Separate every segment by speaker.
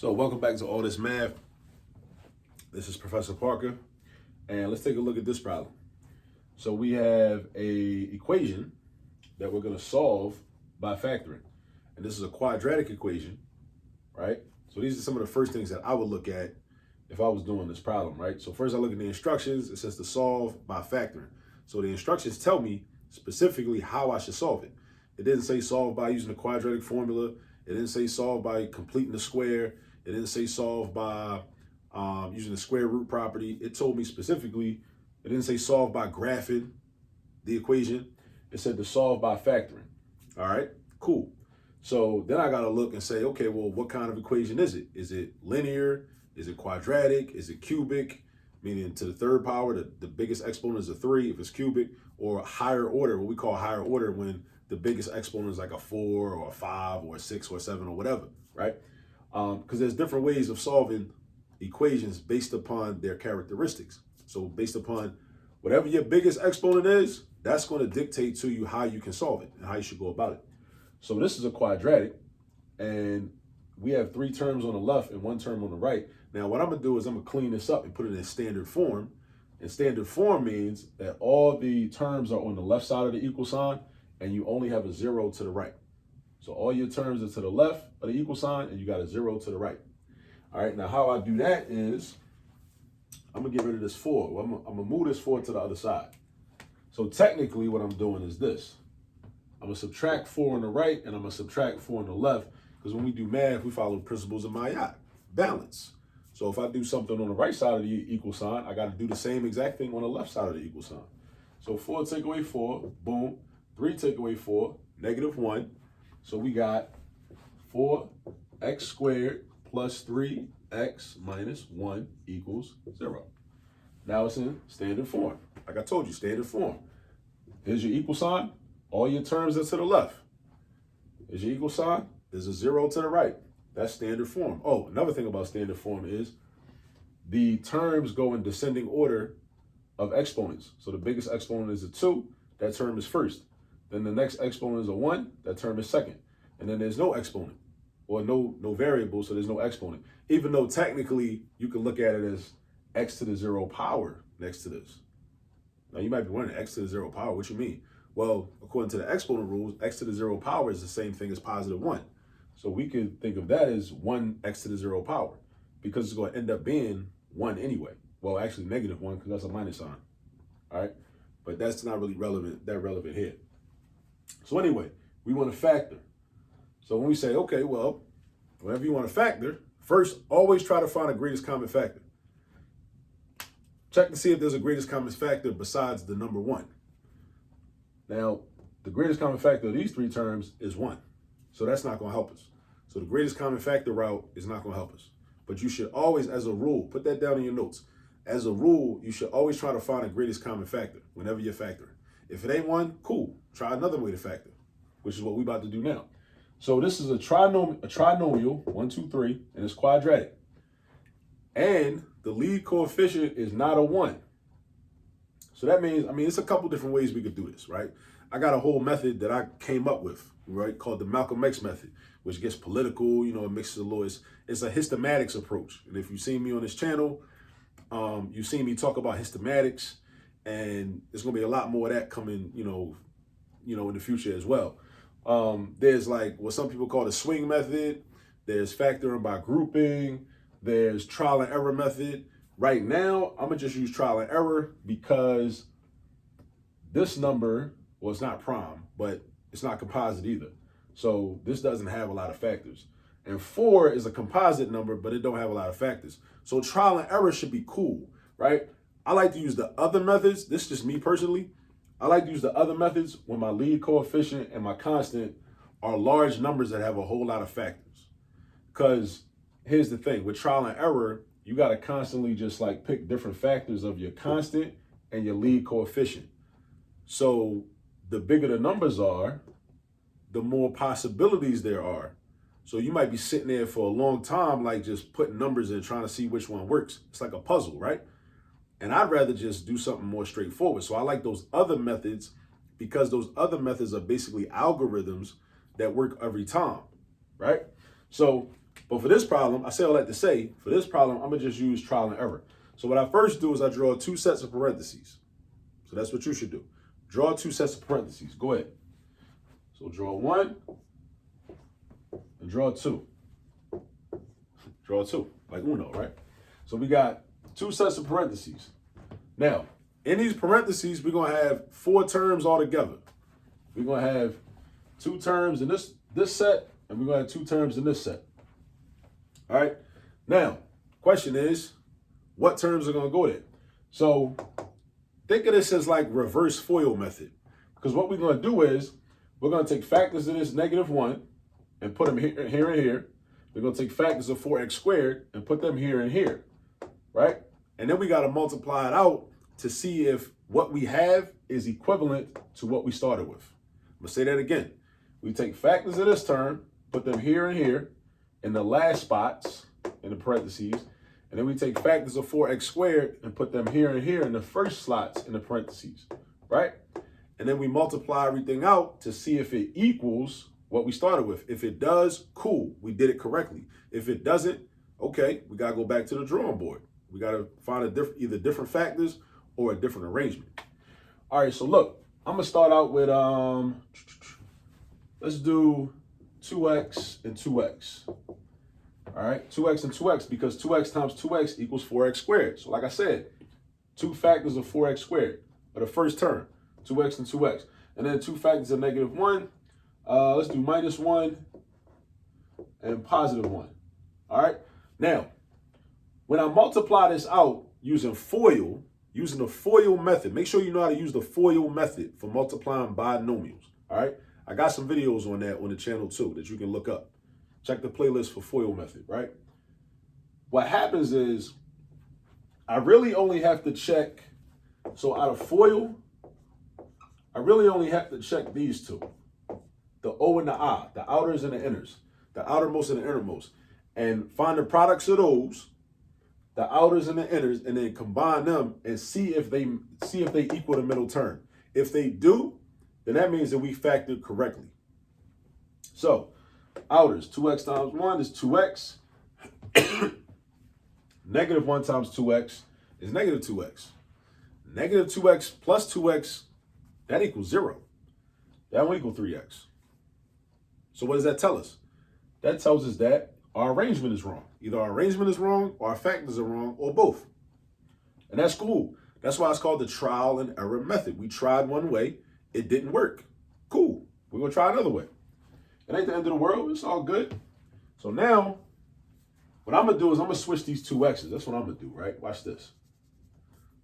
Speaker 1: So welcome back to All This Math. This is Professor Parker, and let's take a look at this problem. So we have a equation that we're going to solve by factoring, and this is a quadratic equation, right? So these are some of the first things that I would look at if I was doing this problem, right? So first I look at the instructions. It says to solve by factoring. So the instructions tell me specifically how I should solve it. It didn't say solve by using the quadratic formula. It didn't say solve by completing the square. It didn't say solve by using the square root property. It told me specifically, it didn't say solve by graphing the equation. It said to solve by factoring. All right, cool. So then I got to look and say, okay, well, what kind of equation is it? Is it linear? Is it quadratic? Is it cubic? Meaning to the third power, the biggest exponent is a 3 if it's cubic, or higher order, what we call higher order when the biggest exponent is like a 4 or a 5 or a 6 or 7 or whatever, right? Because there's different ways of solving equations based upon their characteristics. So based upon whatever your biggest exponent is, that's going to dictate to you how you can solve it and how you should go about it. So this is a quadratic, and we have 3 terms on the left and 1 term on the right. Now what I'm going to do is I'm going to clean this up and put it in standard form. And standard form means that all the terms are on the left side of the equal sign, and you only have a 0 to the right. So all your terms are to the left of the equal sign, and you got a 0 to the right. All right, now how I do that is I'm gonna get rid of this 4. Well, I'm gonna move this 4 to the other side. So technically what I'm doing is this. I'm gonna subtract 4 on the right, and I'm gonna subtract 4 on the left, because when we do math, we follow principles of Mayat, balance. So if I do something on the right side of the equal sign, I gotta do the same exact thing on the left side of the equal sign. So 4 take away 4, boom. 3 take away 4, -1. So we got 4x squared plus 3x minus 1 equals 0. Now it's in standard form. Like I told you, standard form. Here's your equal sign. All your terms are to the left. Here's your equal sign. There's a 0 to the right. That's standard form. Oh, another thing about standard form is the terms go in descending order of exponents. So the biggest exponent is a 2. That term is first. Then the next exponent is a 1, that term is second. And then there's no exponent, or no variable, so there's no exponent. Even though technically you can look at it as x to the 0 power next to this. Now you might be wondering, x to the 0 power, what you mean? Well, according to the exponent rules, x to the 0 power is the same thing as +1. So we could think of that as 1x to the 0 power, because it's going to end up being 1 anyway. Well, actually -1, because that's a minus sign. All right, but that's not really relevant here. So anyway, we want to factor. So when we say, okay, well, whenever you want to factor, first, always try to find a greatest common factor. Check to see if there's a greatest common factor besides the number 1. Now, the greatest common factor of these 3 terms is 1. So that's not going to help us. So the greatest common factor route is not going to help us. But you should always, as a rule, put that down in your notes. As a rule, you should always try to find a greatest common factor whenever you're factoring. If it ain't 1, cool. Try another way to factor, which is what we're about to do now. So this is a trinomial, 1, 2, 3, and it's quadratic. And the lead coefficient is not a 1. So that means, it's a couple different ways we could do this, right? I got a whole method that I came up with, right, called the Malcolm X method, which gets political, it mixes a little. It's a hystematics approach. And if you've seen me on this channel, you've seen me talk about hystematics, and there's going to be a lot more of that coming, in the future as well. There's like what some people call the swing method. There's factoring by grouping. There's trial and error method. Right now, I'm going to just use trial and error because this number, well, it's not prime, but it's not composite either. So this doesn't have a lot of factors. And 4 is a composite number, but it don't have a lot of factors. So trial and error should be cool, right? I like to use the other methods. This is just me personally. I like to use the other methods when my lead coefficient and my constant are large numbers that have a whole lot of factors. Because here's the thing, with trial and error, you got to constantly just like pick different factors of your constant and your lead coefficient. So the bigger the numbers are, the more possibilities there are. So you might be sitting there for a long time, like just putting numbers in, trying to see which one works. It's like a puzzle, right? And I'd rather just do something more straightforward. So I like those other methods because those other methods are basically algorithms that work every time, right? So But for this problem, I say all that to say, for this problem, I'm going to just use trial and error. So what I first do is I draw 2 sets of parentheses. So that's what you should do. Draw 2 sets of parentheses. Go ahead. So draw 1 and draw 2. Draw 2, like Uno, right? So we got 2 sets of parentheses. Now, in these parentheses, we're going to have 4 terms altogether. We're going to have 2 terms in this set, and we're going to have 2 terms in this set. All right? Now, question is, what terms are going to go there? So think of this as like reverse FOIL method. Because what we're going to do is, we're going to take factors of this -1 and put them here and here. We're going to take factors of 4x squared and put them here and here, right? And then we got to multiply it out to see if what we have is equivalent to what we started with. I'm going to say that again. We take factors of this term, put them here and here in the last spots in the parentheses, and then we take factors of 4x squared and put them here and here in the first slots in the parentheses, right? And then we multiply everything out to see if it equals what we started with. If it does, cool, we did it correctly. If it doesn't, okay, we gotta go back to the drawing board. We gotta find either different factors or a different arrangement. All right, so look, I'm gonna start out with, let's do 2x and 2x. All right, 2x and 2x, because 2x times 2x equals 4x squared. So like I said, 2 factors of 4x squared, or the first term, 2x and 2x. And then 2 factors of -1. Let's do -1 and +1. All right. Now, when I multiply this out using the FOIL method, make sure you know how to use the FOIL method for multiplying binomials. All right. I got some videos on that on the channel too that you can look up. Check the playlist for FOIL method, right? What happens is I really only have to check. So out of FOIL, I really only have to check these 2. The O and the I, the outers and the inners, the outermost and the innermost, and find the products of those, the outers and the inners, and then combine them and see if they equal the middle term. If they do, then that means that we factored correctly. So outers, 2x times 1 is 2x. -1 times 2x is -2x. -2x plus 2x, that equals 0. That won't equal 3x. So what does that tell us? That tells us that our arrangement is wrong. Either our arrangement is wrong or our factors are wrong or both. And that's cool. That's why it's called the trial and error method. We tried one way, it didn't work. Cool. We're going to try another way. It ain't the end of the world. It's all good. So now, what I'm going to do is I'm going to switch these 2 x's. That's what I'm going to do, right? Watch this.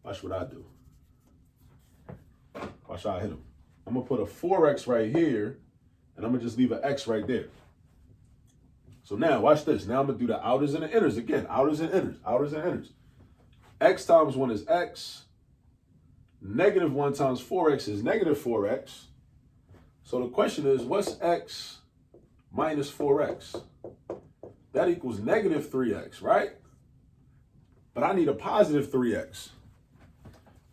Speaker 1: Watch what I do. Watch how I hit them. I'm going to put a 4x right here, and I'm going to just leave an x right there. So now, watch this. Now I'm going to do the outers and the inners. Again, outers and inners, outers and inners. X times 1 is x. -1 times 4x is -4x. So the question is, what's x minus 4x? That equals -3x, right? But I need a positive 3x.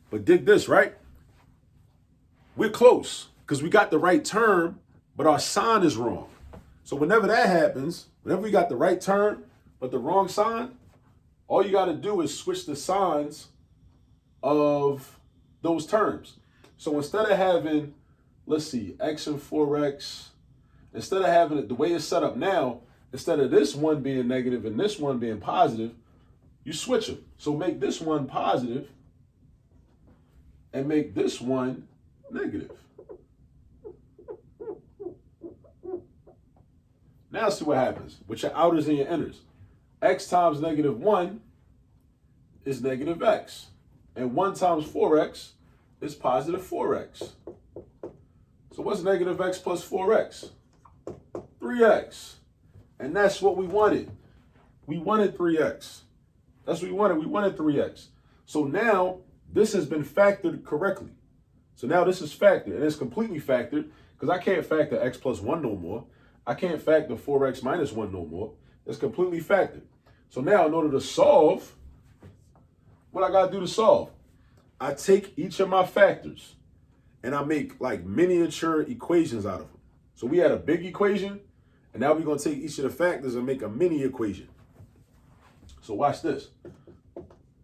Speaker 1: But dig this, right? We're close because we got the right term, but our sign is wrong. So whenever that happens, whenever we got the right term, but the wrong sign, all you got to do is switch the signs of those terms. So instead of having, let's see, x and 4x, instead of having it the way it's set up now, instead of this one being negative and this one being positive, you switch them. So make this one positive and make this one negative. Now see what happens with your outers and your inners. X times -1 is -x. And 1 times 4x is positive 4x. So what's -x plus 4x? 3x. And that's what we wanted. We wanted 3x. That's what we wanted. We wanted 3x. So now this has been factored correctly. So now this is factored, and it's completely factored because I can't factor x plus 1 no more. I can't factor 4x minus 1 no more. It's completely factored. So now in order to solve, what I got to do to solve? I take each of my factors and I make like miniature equations out of them. So we had a big equation And now we're going to take each of the factors and make a mini equation. So watch this.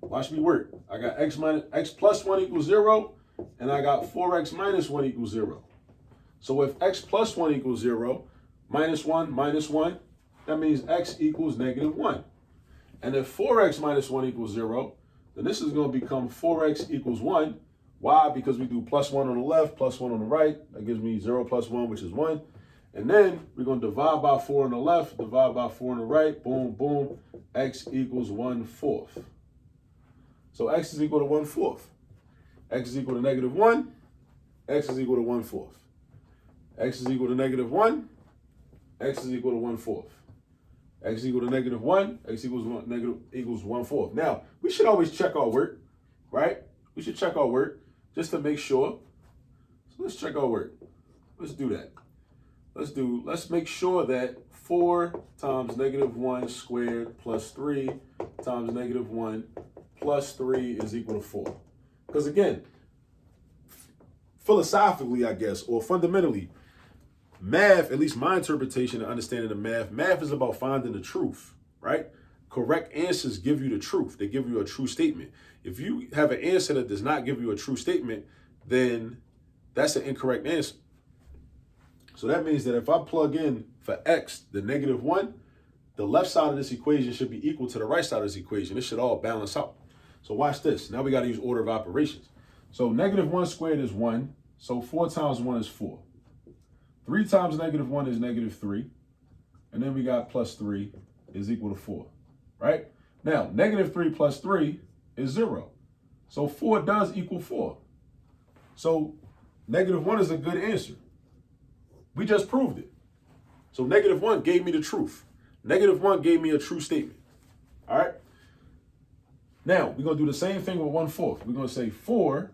Speaker 1: Watch me work. I got x plus 1 equals 0, and I got 4x minus 1 equals 0. So if x plus 1 equals 0, minus 1, that means x equals negative 1. And if 4x minus 1 equals 0, then this is going to become 4x equals 1. Why? Because we do plus 1 on the left, plus 1 on the right. That gives me 0 plus 1, which is 1. And then we're going to divide by 4 on the left, divide by 4 on the right. Boom, boom. X equals 1/4. So x is equal to 1/4. X is equal to negative 1. X is equal to 1/4. X is equal to negative 1. X is equal to 1/4. X is equal to negative 1. X equals 1/4. Now, we should always check our work, right? We should check our work just to make sure. So let's check our work. Let's do that. Let's make sure that 4 times negative 1 squared plus 3 times negative 1 plus 3 is equal to 4. Because again, philosophically, I guess, or fundamentally, math, at least my interpretation and understanding of math is about finding the truth, right? Correct answers give you the truth. They give you a true statement. If you have an answer that does not give you a true statement, then that's an incorrect answer. So that means that if I plug in for x, the negative 1, the left side of this equation should be equal to the right side of this equation. It should all balance out. So watch this. Now we got to use order of operations. So negative 1 squared is 1. So 4 times 1 is 4. 3 times negative 1 is negative 3. And then we got plus 3 is equal to 4, right? Now, negative 3 plus 3 is 0. So 4 does equal 4. So negative 1 is a good answer. We just proved it. So negative 1 gave me the truth. Negative 1 gave me a true statement. All right? Now, we're going to do the same thing with 1/4. We're going to say 4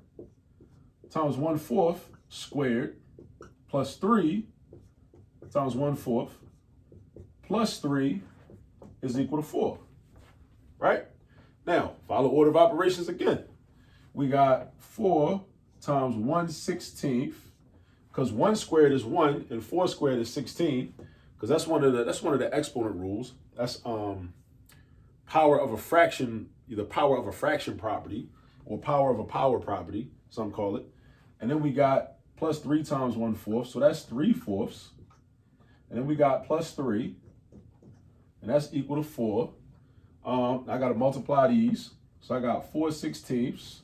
Speaker 1: times 1/4 squared plus 3 times 1/4 plus 3 is equal to 4. Right? Now, follow order of operations again. We got 4 times 1/16, because 1 squared is 1 and 4 squared is 16, because that's one of the exponent rules. That's power of a fraction, either power of a fraction property or power of a power property, some call it. And then we got plus 3 times 1/4, so that's 3/4. And then we got plus 3, and that's equal to 4. I got to multiply these. So I got 4/16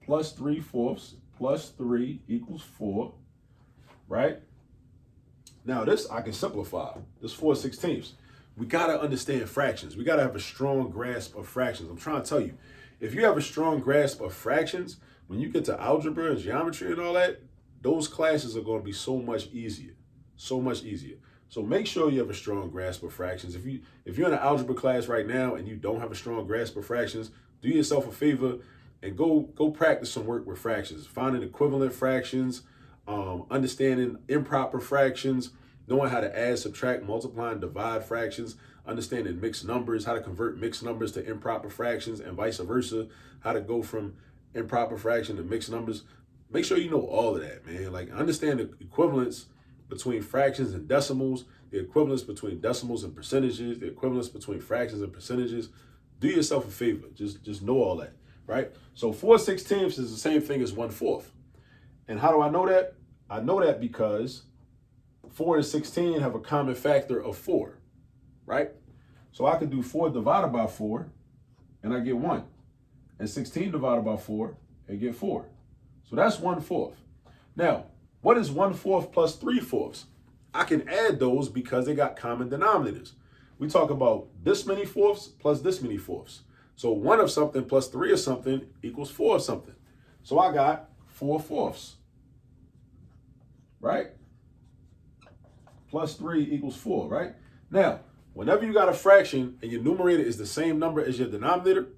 Speaker 1: plus 3/4 plus 3 equals 4, right? Now this I can simplify. This 4/16. We got to understand fractions. We got to have a strong grasp of fractions. I'm trying to tell you, if you have a strong grasp of fractions, when you get to algebra and geometry and all that, those classes are going to be so much easier. So much easier. So make sure you have a strong grasp of fractions. If you're in an algebra class right now and you don't have a strong grasp of fractions, do yourself a favor and go practice some work with fractions. Finding equivalent fractions, understanding improper fractions, knowing how to add, subtract, multiply, and divide fractions, understanding mixed numbers, how to convert mixed numbers to improper fractions, and vice versa, how to go from improper fraction to mixed numbers. Make sure you know all of that, man. Like, understand the equivalence between fractions and decimals, the equivalence between decimals and percentages, the equivalence between fractions and percentages. Do yourself a favor. Just know all that, right? So 4/16 is the same thing as 1/4. And how do I know that? I know that because 4 and 16 have a common factor of 4, right? So I could do 4 divided by 4, and I get 1. And 16 divided by 4, and get 4. So that's 1/4. Now, what is 1/4 plus 3/4? I can add those because they got common denominators. We talk about this many fourths plus this many fourths. So 1 of something plus 3 of something equals 4 of something. So I got 4/4, right? Plus 3 equals 4, right? Now, whenever you got a fraction and your numerator is the same number as your denominator,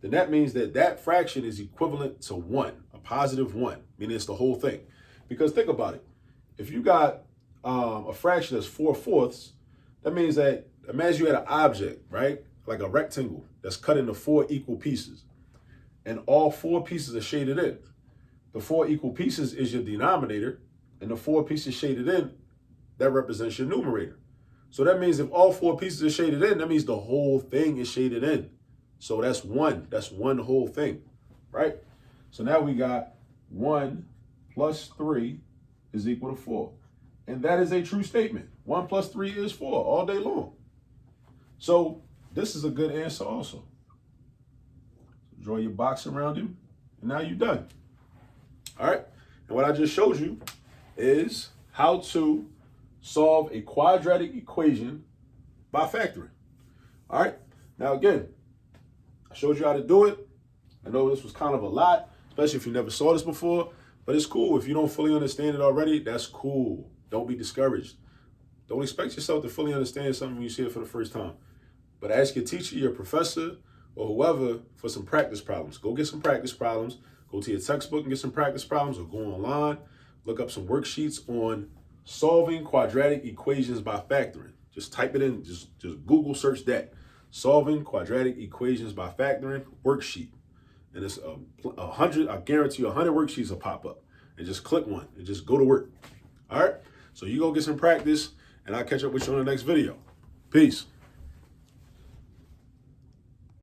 Speaker 1: then that means that that fraction is equivalent to 1, a positive 1, meaning it's the whole thing. Because think about it. If you got a fraction that's 4/4, that means that, imagine you had an object, right? Like a rectangle that's cut into 4 equal pieces. And all 4 pieces are shaded in. The 4 equal pieces is your denominator, and the 4 pieces shaded in that represents your numerator. So that means if all 4 pieces are shaded in, that means the whole thing is shaded in. So that's 1. That's one whole thing, right? So now we got 1 plus 3 is equal to 4. And that is a true statement. 1 plus 3 is 4 all day long. So this is a good answer also. Draw your box around you, and now you're done. All right? And what I just showed you is how to solve a quadratic equation by factoring. All right? Now again, I showed you how to do it. I know this was kind of a lot, especially if you never saw this before, but it's cool. If you don't fully understand it already, that's cool. Don't be discouraged. Don't expect yourself to fully understand something when you see it for the first time. But ask your teacher, your professor, or whoever for some practice problems. Go get some practice problems. Go to your textbook and get some practice problems, or go online, look up some worksheets on solving quadratic equations by factoring. Just type it in, just Google search that. Solving quadratic equations by factoring worksheet. And it's 100, I guarantee you 100 worksheets will pop up. And just click one and just go to work. All right? So you go get some practice, and I'll catch up with you on the next video. Peace.